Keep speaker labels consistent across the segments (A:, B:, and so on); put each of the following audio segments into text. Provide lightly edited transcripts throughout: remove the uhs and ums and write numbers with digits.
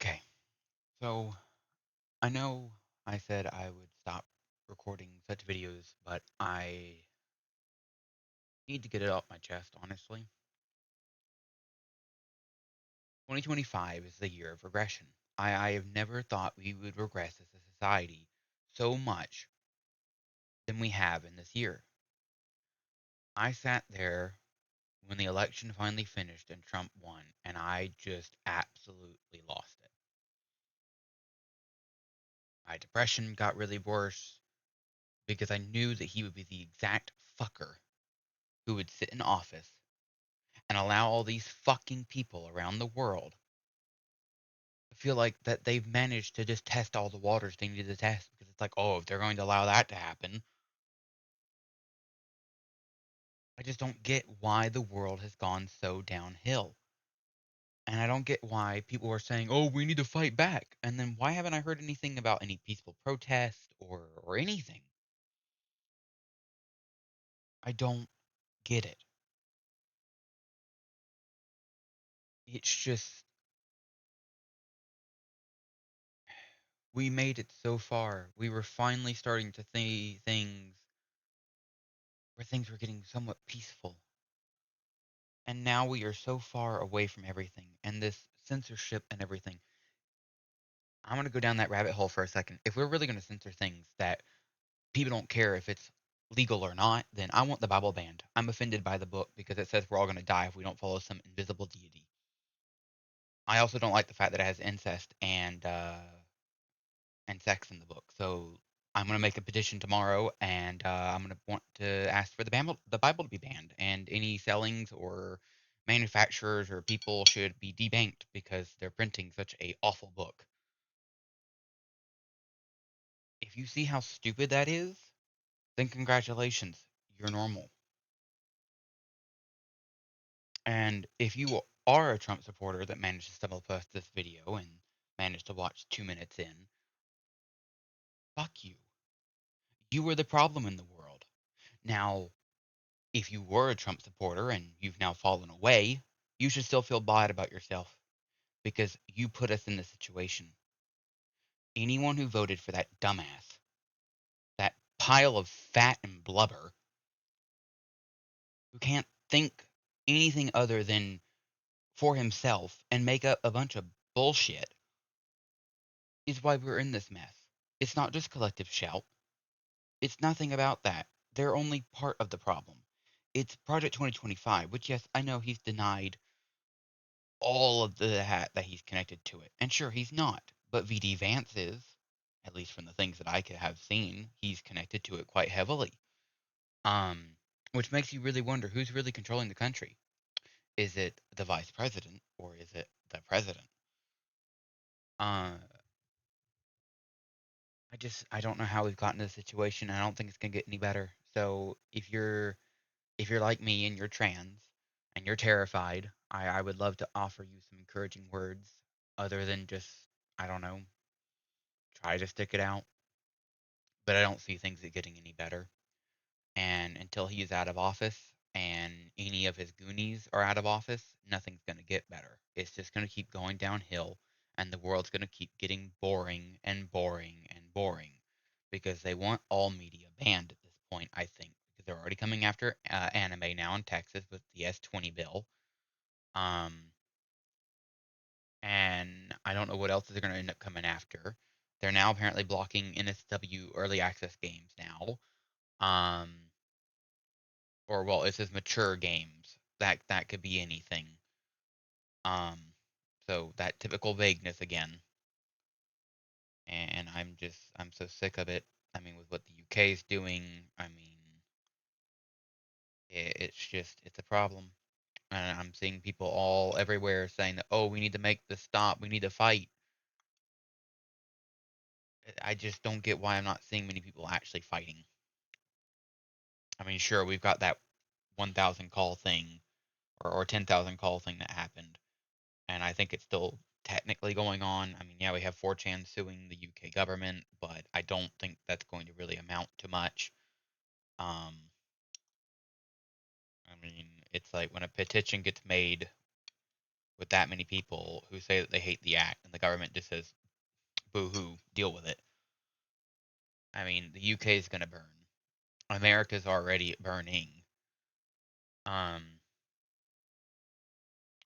A: Okay, so I know I said I would stop recording such videos, but I need to get it off my chest, honestly. 2025 is the year of regression. I have never thought we would regress as a society so much than we have in this year. I sat there when the election finally finished and Trump won, and I just absolutely lost it. My depression got really worse because I knew that he would be the exact fucker who would sit in office and allow all these fucking people around the world to feel like that they've managed to just test all the waters they need to test because it's like, oh, if they're going to allow that to happen, I just don't get why the world has gone so downhill. And I don't get why people are saying, oh, we need to fight back. And then why haven't I heard anything about any peaceful protest or anything? I don't get it. It's just, we made it so far. We were finally starting to see things where things were getting somewhat peaceful. And now we are so far away from everything and this censorship and everything. I'm going to go down that rabbit hole for a second. If we're really going to censor things that people don't care if it's legal or not, then I want the Bible banned. I'm offended by the book because it says we're all going to die if we don't follow some invisible deity. I also don't like the fact that it has incest and sex in the book. So I'm going to make a petition tomorrow, and I'm going to want to ask for the Bible to be banned, and any sellings or manufacturers or people should be debanked because they're printing such a awful book. If you see how stupid that is, then congratulations, you're normal. And if you are a Trump supporter that managed to stumble past this video and managed to watch 2 minutes in, fuck you. You were the problem in the world. Now, if you were a Trump supporter and you've now fallen away, you should still feel bad about yourself because you put us in this situation. Anyone who voted for that dumbass, that pile of fat and blubber, who can't think anything other than for himself and make up a bunch of bullshit, is why we're in this mess. It's not just collective shout. It's nothing about that. They're only part of the problem. It's Project 2025, which, yes, I know he's denied all of the hat that he's connected to it. And sure, he's not, but VD Vance is, at least from the things that I could have seen, he's connected to it quite heavily. Um, which makes you really wonder who's really controlling the country. Is it the vice president or is it the president? Uh, I don't know how we've gotten to this situation. I don't think it's gonna get any better. So if you're like me and you're trans and you're terrified, I would love to offer you some encouraging words other than just, I don't know, try to stick it out. But I don't see things getting any better. And until he is out of office and any of his goonies are out of office, nothing's going to get better. It's just going to keep going downhill, and the world's going to keep getting boring and boring and boring because they want all media banned at this point, I think, because they're already coming after anime now in Texas with the S20 bill. Um, and I don't know what else they're going to end up coming after. They're now apparently blocking NSW early access games now. Um, or well, it says mature games. That could be anything. Um, so that typical vagueness again, and I'm so sick of it. I mean, with what the UK is doing, I mean, it's a problem, and I'm seeing people all everywhere saying that, oh, we need to make this stop, we need to fight. I just don't get why I'm not seeing many people actually fighting. I mean, sure, we've got that 1,000 call thing or 10,000 call thing that happened, and I think it's still technically going on. I mean, yeah, we have 4chan suing the UK government, but I don't think that's going to really amount to much. Um, I mean, it's like when a petition gets made with that many people who say that they hate the act and the government just says, boo hoo, deal with it. I mean, the UK is going to burn. America's already burning. Um,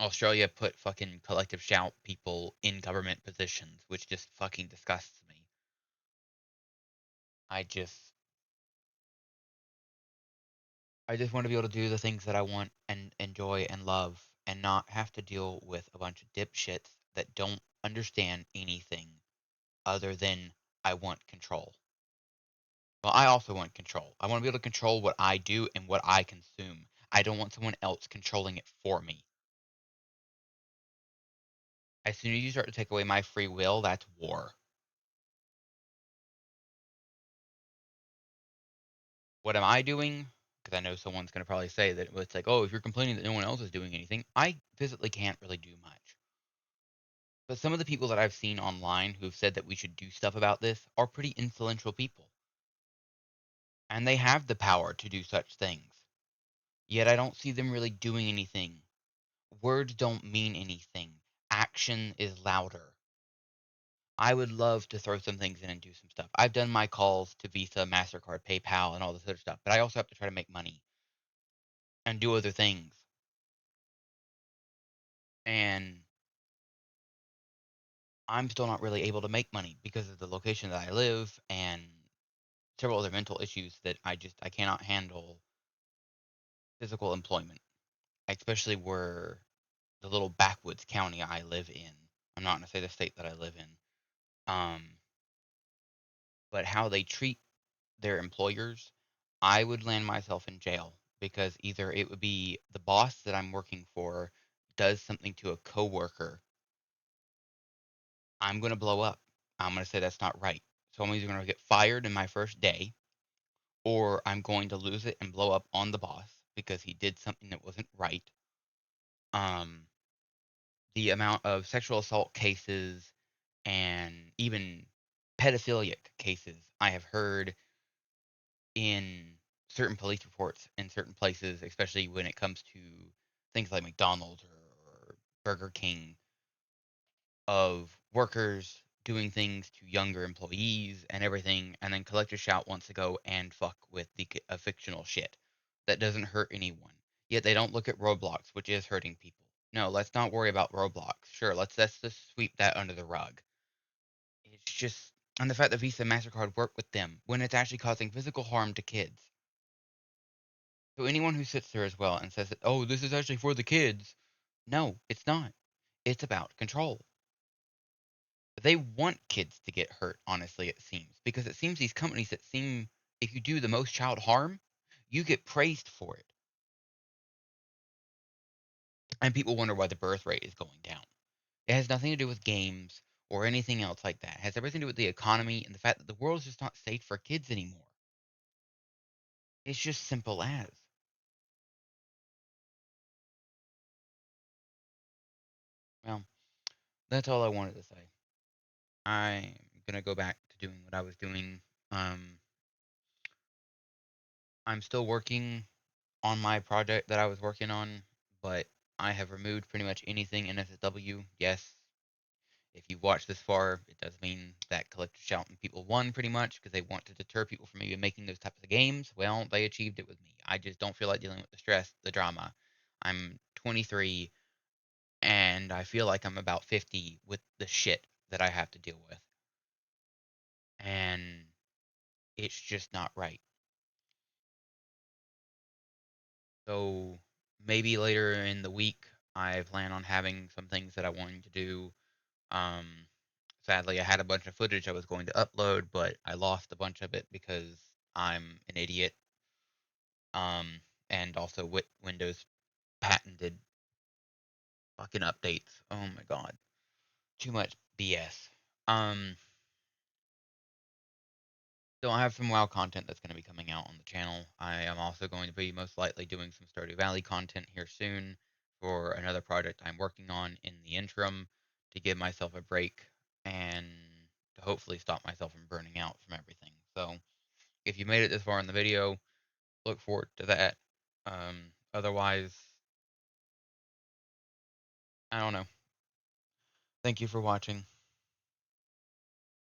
A: Australia put fucking collective shout people in government positions, which just fucking disgusts me. I just I just want to be able to do the things that I want and enjoy and love and not have to deal with a bunch of dipshits that don't understand anything other than I want control. Well, I also want control. I want to be able to control what I do and what I consume. I don't want someone else controlling it for me. As soon as you start to take away my free will, that's war. What am I doing? Because I know someone's going to probably say that it's like, oh, if you're complaining that no one else is doing anything, I physically can't really do much. But some of the people that I've seen online who've said that we should do stuff about this are pretty influential people. And they have the power to do such things. Yet I don't see them really doing anything. Words don't mean anything. Action is louder. I would love to throw some things in and do some stuff. I've done my calls to Visa, MasterCard, PayPal, and all this other stuff, but I also have to try to make money and do other things. And I'm still not really able to make money because of the location that I live and several other mental issues that I cannot handle physical employment, especially where the little backwoods county I live in. I'm not going to say the state that I live in. Um, but how they treat their employers, I would land myself in jail because either it would be the boss that I'm working for does something to a coworker, I'm going to blow up. I'm going to say that's not right. So I'm either going to get fired in my first day or I'm going to lose it and blow up on the boss because he did something that wasn't right. Um, the amount of sexual assault cases and even pedophilic cases I have heard in certain police reports in certain places, especially when it comes to things like McDonald's or Burger King, of workers doing things to younger employees and everything, and then Collector Shout wants to go and fuck with the fictional shit that doesn't hurt anyone. Yet they don't look at Roblox, which is hurting people. No, let's not worry about Roblox. Sure, let's just sweep that under the rug. It's just, and the fact that Visa and MasterCard work with them when it's actually causing physical harm to kids. So anyone who sits there as well and says that, oh, this is actually for the kids, no, it's not. It's about control. They want kids to get hurt, honestly, it seems. Because it seems these companies that seem, if you do the most child harm, you get praised for it. And people wonder why the birth rate is going down. It has nothing to do with games or anything else like that. It has everything to do with the economy and the fact that the world is just not safe for kids anymore. It's just simple as. Well, that's all I wanted to say. I'm going to go back to doing what I was doing. Um, I'm still working on my project that I was working on, but I have removed pretty much anything in SSW. Yes, if you've watched this far, it does mean that Collective Shout and people won pretty much because they want to deter people from even making those types of games. Well, they achieved it with me. I just don't feel like dealing with the stress, the drama. I'm 23 and I feel like I'm about 50 with the shit that I have to deal with. And it's just not right. So maybe later in the week, I plan on having some things that I wanted to do. Um, Sadly, I had a bunch of footage I was going to upload, but I lost a bunch of it because I'm an idiot. And also with Windows patented fucking updates. Oh my god, too much BS. Um, so I have some WoW content that's going to be coming out on the channel. I am also going to be most likely doing some Stardew Valley content here soon for another project I'm working on in the interim to give myself a break and to hopefully stop myself from burning out from everything. So if you made it this far in the video, look forward to that. Otherwise, I don't know. Thank you for watching.